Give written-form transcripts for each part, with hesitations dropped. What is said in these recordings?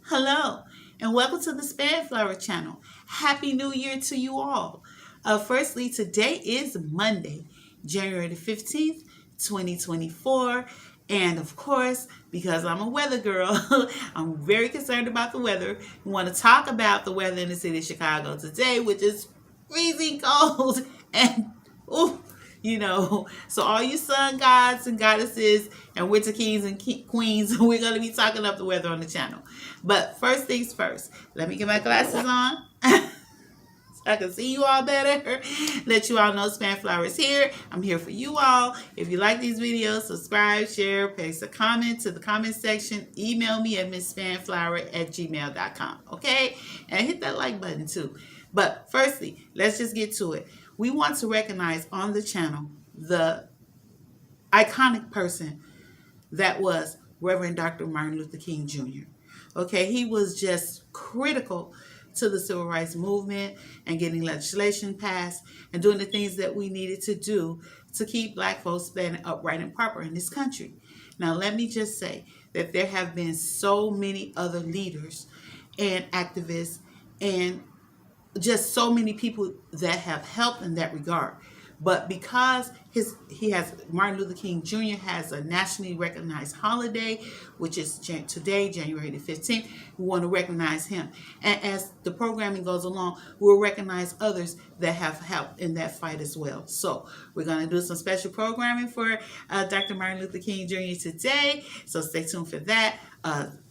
Hello, and welcome to the SpannFlower channel. Happy New Year to you all. Firstly, today is Monday, January the 15th, 2024. And of course, because I'm a weather girl, I'm very concerned about the weather. We want to talk about the weather in the city of Chicago today, which is freezing cold and ooh, so all you sun gods and goddesses and winter kings and queens, we're going to be talking up the weather on the channel. But first things first, let me get my glasses on so I can see you all better. Let you all know SpannFlower is here. I'm here for you all. If you like these videos, subscribe, share, paste a comment to the comment section. Email me at misspannflower@gmail.com. Okay? And hit that like button too. But firstly, let's just get to it. We want to recognize on the channel the iconic person that was Reverend Dr. Martin Luther King Jr. Okay, he was just critical to the civil rights movement and getting legislation passed and doing the things that we needed to do to keep Black folks standing upright and proper in this country. Now, let me just say that there have been so many other leaders and activists and just so many people that have helped in that regard. But because Martin Luther King Jr. has a nationally recognized holiday, which is today, January the 15th, we want to recognize him. And as the programming goes along, we'll recognize others that have helped in that fight as well. So we're going to do some special programming for Dr. Martin Luther King Jr. today. So stay tuned for that.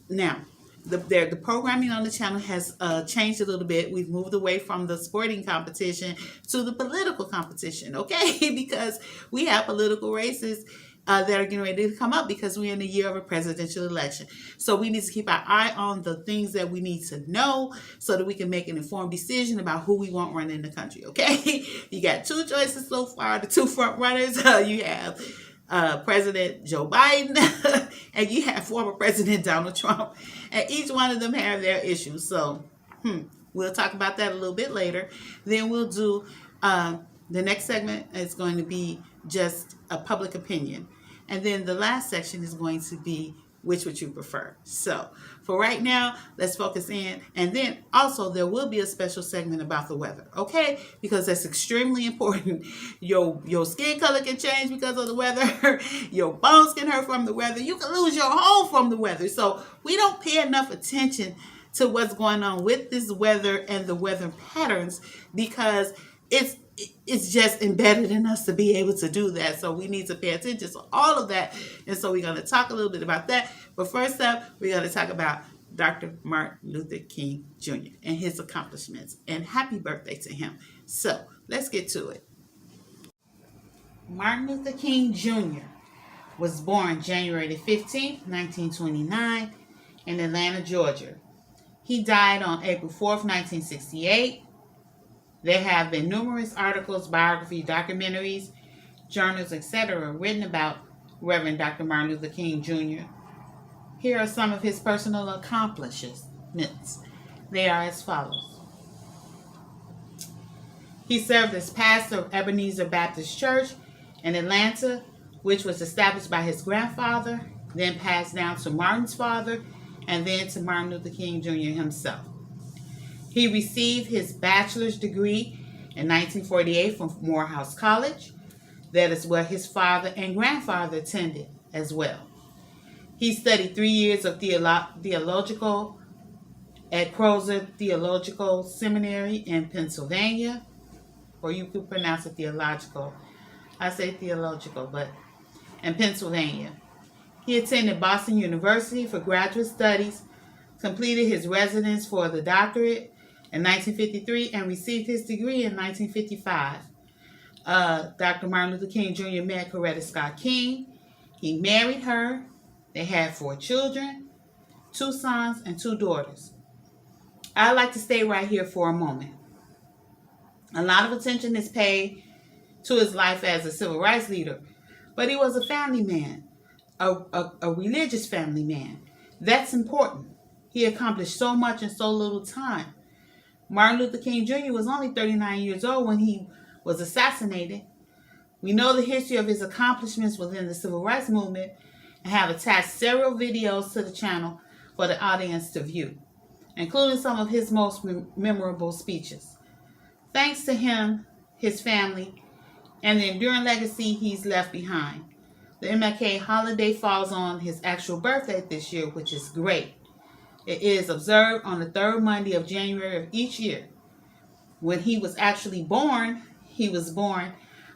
Now, the programming on the channel has changed a little bit. We've moved away from the sporting competition to the political competition, okay? Because we have political races that are getting ready to come up because we're in the year of a presidential election. So we need to keep our eye on the things that we need to know so that we can make an informed decision about who we want running the country, okay? You got two choices so far, the two front runners. You have President Joe Biden and you have former President Donald Trump, and each one of them have their issues. So we'll talk about that a little bit later. Then we'll do the next segment is going to be just a public opinion, and then the last section is going to be which would you prefer. So for right now, let's focus in. And then also there will be a special segment about the weather, okay? Because that's extremely important. Your skin color can change because of the weather. Your bones can hurt from the weather. You can lose your home from the weather. So we don't pay enough attention to what's going on with this weather and the weather patterns because it's just embedded in us to be able to do that. So we need to pay attention to all of that. And so we're going to talk a little bit about that. But first up, we're going to talk about Dr. Martin Luther King Jr. and his accomplishments. And happy birthday to him. So let's get to it. Martin Luther King Jr. was born January the 15th, 1929 in Atlanta, Georgia. He died on April 4th, 1968. There have been numerous articles, biography, documentaries, journals, etc. written about Reverend Dr. Martin Luther King Jr. Here are some of his personal accomplishments. They are as follows. He served as pastor of Ebenezer Baptist Church in Atlanta, which was established by his grandfather, then passed down to Martin's father, and then to Martin Luther King Jr. himself. He received his bachelor's degree in 1948 from Morehouse College. That is where his father and grandfather attended as well. He studied 3 years of theological at Crozer Theological Seminary in Pennsylvania, or you could pronounce it theological. I say theological, but in Pennsylvania. He attended Boston University for graduate studies, completed his residence for the doctorate in 1953 and received his degree in 1955. Dr. Martin Luther King Jr. met Coretta Scott King. He married her. They had 4 children, 2 sons and 2 daughters. I'd like to stay right here for a moment. A lot of attention is paid to his life as a civil rights leader, but he was a family man, a religious family man. That's important. He accomplished so much in so little time. Martin Luther King Jr. was only 39 years old when he was assassinated. We know the history of his accomplishments within the civil rights movement and have attached several videos to the channel for the audience to view. including some of his most memorable speeches. Thanks to him, his family, and the enduring legacy he's left behind. The MLK holiday falls on his actual birthday this year, which is great. It is observed on the third Monday of January of each year. When he was actually born, he was born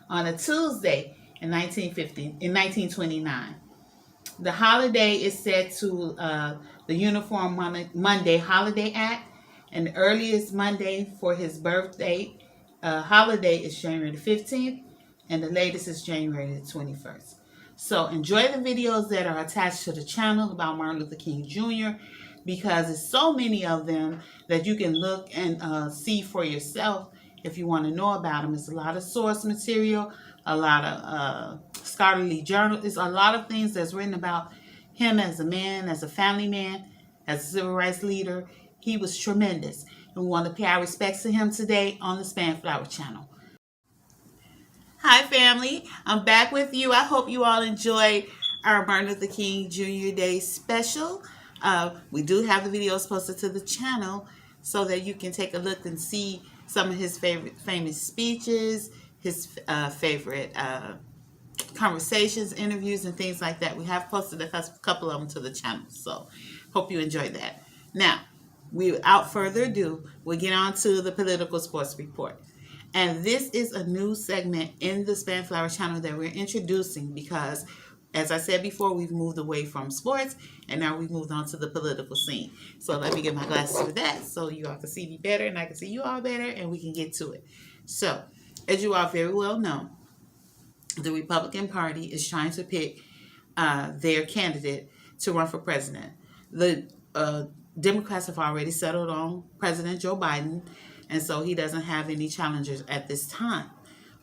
on a Tuesday in 1929. The holiday is set to the Uniform Monday Holiday Act, and the earliest Monday for his birthday holiday is January the 15th, and the latest is January the 21st. So enjoy the videos that are attached to the channel about Martin Luther King Jr. because there's so many of them that you can look and see for yourself if you want to know about them. It's a lot of source material, a lot of scholarly journals. It's a lot of things that's written about him as a man, as a family man, as a civil rights leader. He was tremendous. And we want to pay our respects to him today on the SpannFlower channel. Hi family, I'm back with you. I hope you all enjoyed our Martin Luther King Jr. Day special. We do have the videos posted to the channel so that you can take a look and see some of his famous speeches, his favorite conversations, interviews, and things like that. We have posted a couple of them to the channel, so hope you enjoyed that. Now, without further ado, we'll get on to the political sports report. And this is a new segment in the SpannFlower channel that we're introducing because, as I said before, we've moved away from sports and now we've moved on to the political scene. So let me get my glasses for that so you all can see me better and I can see you all better and we can get to it. So, as you all very well know, the Republican Party is trying to pick their candidate to run for president. The Democrats have already settled on President Joe Biden, and so he doesn't have any challengers at this time,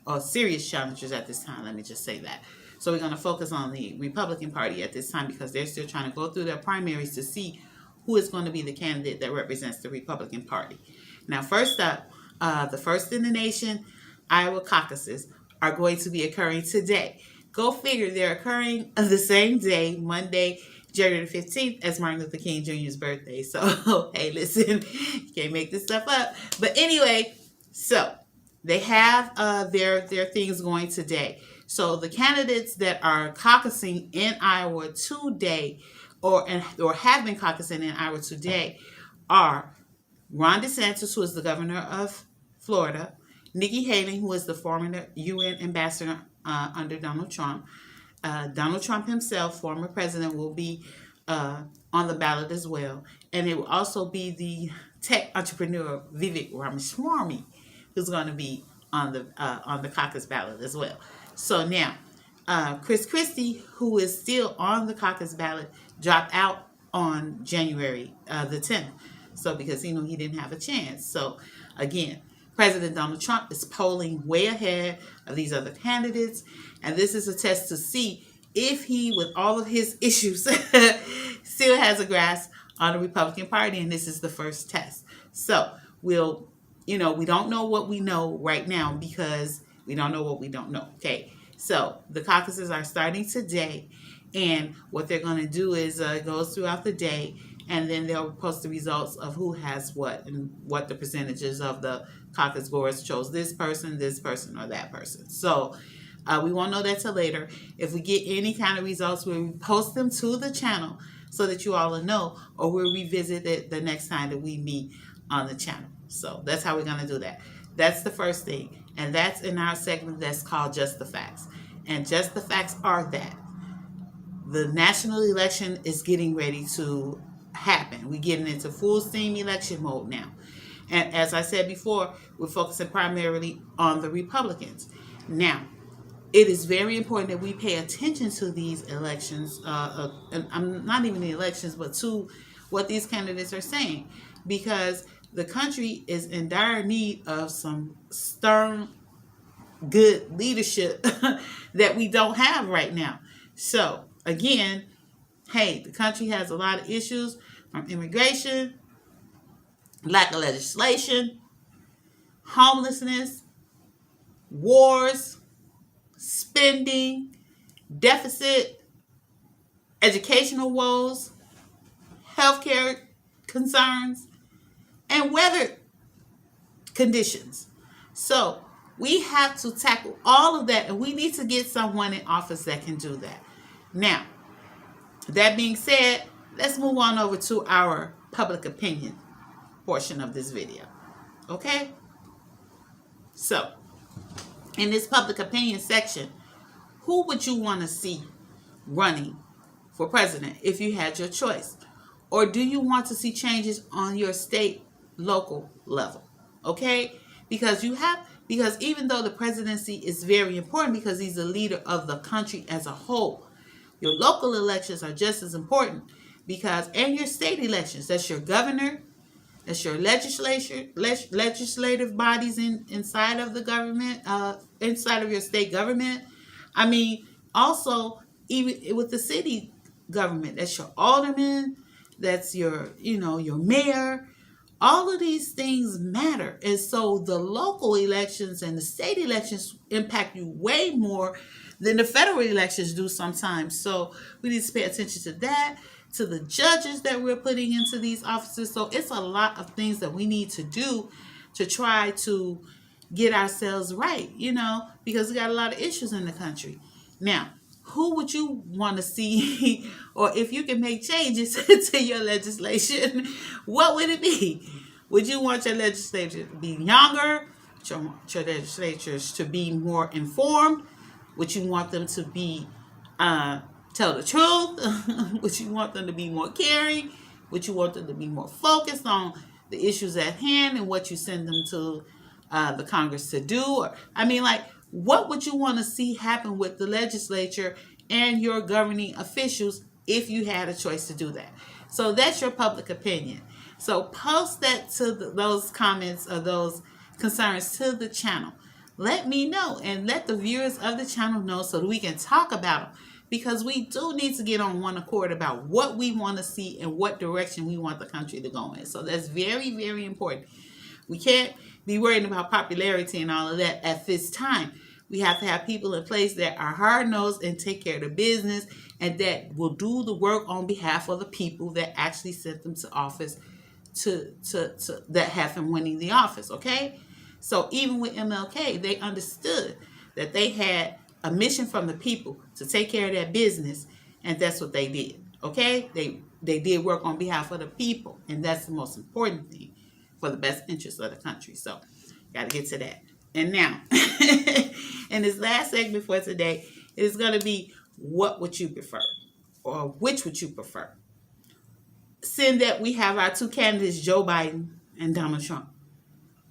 or serious challengers at this time, let me just say that. So we're going to focus on the Republican Party at this time because they're still trying to go through their primaries to see who is going to be the candidate that represents the Republican Party. Now, first up, the first in the nation, Iowa caucuses are going to be occurring today. Go figure, they're occurring the same day, Monday, January the 15th, as Martin Luther King Jr.'s birthday. So, hey, listen, you can't make this stuff up. But anyway, so they have their things going today. So the candidates that are caucusing in Iowa today, or have been caucusing in Iowa today, are Ron DeSantis, who is the governor of Florida, Nikki Haley, who is the former UN ambassador under Donald Trump. Donald Trump himself, former president, will be on the ballot as well. And it will also be the tech entrepreneur Vivek Ramaswamy, who's going to be on the caucus ballot as well. So now, Chris Christie, who is still on the caucus ballot, dropped out on January the 10th. So because he didn't have a chance. So again, President Donald Trump is polling way ahead of these other candidates. And this is a test to see if he, with all of his issues, still has a grasp on the Republican Party. And this is the first test. So we don't know what we know right now because we don't know what we don't know. Okay. So the caucuses are starting today. And what they're going to do is it goes throughout the day. And then they'll post the results of who has what and what the percentages of the caucus goers chose this person, or that person. So we won't know that till later. If we get any kind of results, we'll post them to the channel so that you all will know, or we'll revisit it the next time that we meet on the channel. So that's how we're going to do that. That's the first thing. And that's in our segment that's called Just the Facts. And just the facts are that the national election is getting ready to happen. We're getting into full steam election mode now. And as I said before, we're focusing primarily on the Republicans. Now, it is very important that we pay attention to these elections, and not even the elections, but to what these candidates are saying, because the country is in dire need of some stern, good leadership that we don't have right now. So, again, hey, the country has a lot of issues, from immigration, lack of legislation, homelessness, wars, spending, deficit, educational woes, healthcare concerns, and weather conditions. So we have to tackle all of that, and we need to get someone in office that can do that. Now, that being said, let's move on over to our public opinion portion of this video. Okay? So, in this public opinion section, who would you want to see running for president if you had your choice? Or do you want to see changes on your state, local level? Okay? Because even though the presidency is very important because he's the leader of the country as a whole, your local elections are just as important and your state elections, that's your governor, that's your legislative bodies inside of the government, inside of your state government. I mean, also, even with the city government, that's your alderman, that's your mayor. All of these things matter. And so the local elections and the state elections impact you way more than the federal elections do sometimes. So we need to pay attention to that, to the judges that we're putting into these offices. So it's a lot of things that we need to do to try to get ourselves right, because we got a lot of issues in the country. Now, who would you want to see, or if you can make changes to your legislation, what would it be? Would you want your legislature to be younger? Your legislatures to be more informed? Would you want them to be tell the truth? Would you want them to be more caring? Would you want them to be more focused on the issues at hand and what you send them to the Congress to do? What would you want to see happen with the legislature and your governing officials if you had a choice to do that? So that's your public opinion. So post that to those comments or those concerns to the channel. Let me know and let the viewers of the channel know so that we can talk about them. Because we do need to get on one accord about what we want to see and what direction we want the country to go in. So that's very, very important. We can't be worried about popularity and all of that at this time. We have to have people in place that are hard-nosed and take care of the business and that will do the work on behalf of the people that actually sent them to office that have them winning the office, okay? So even with MLK, they understood that they had a mission from the people to take care of their business, and that's what they did, okay? They did work on behalf of the people, and that's the most important thing for the best interest of the country. So got to get to that. And now, in this last segment for today, it is going to be what would you prefer, or which would you prefer? Seeing that we have our two candidates, Joe Biden and Donald Trump.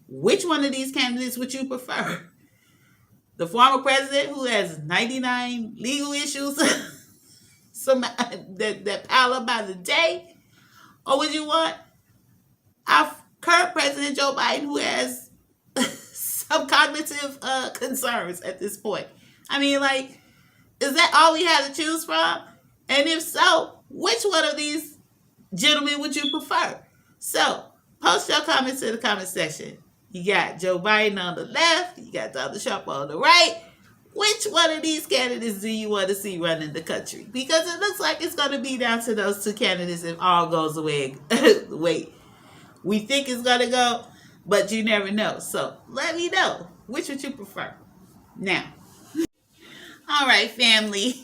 Which one of these candidates would you prefer? The former president who has 99 legal issues that pile up by the day? Or would you want our current president, Joe Biden, who has some cognitive concerns at this point? Is that all we have to choose from? And if so, which one of these gentlemen would you prefer? So, post your comments in the comment section. You got Joe Biden on the left. You got Donald Trump on the right. Which one of these candidates do you want to see running the country? Because it looks like it's going to be down to those two candidates if all goes the way we think it's going to go. But you never know. So let me know. Which would you prefer? Now. All right, family.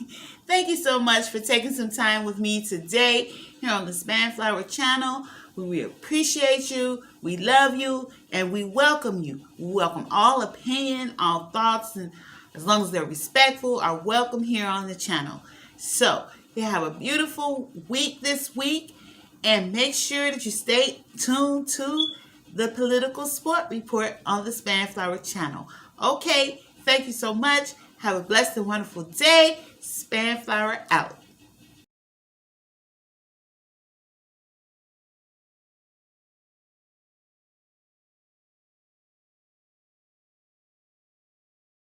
Thank you so much for taking some time with me today here on the SpannFlower channel. We appreciate you, we love you, and we welcome you. We welcome all opinion, all thoughts, and as long as they're respectful, are welcome here on the channel. So, you have a beautiful week this week, and make sure that you stay tuned to the Political Sport Report on the SpannFlower channel. Okay, thank you so much. Have a blessed and wonderful day. SpannFlower out.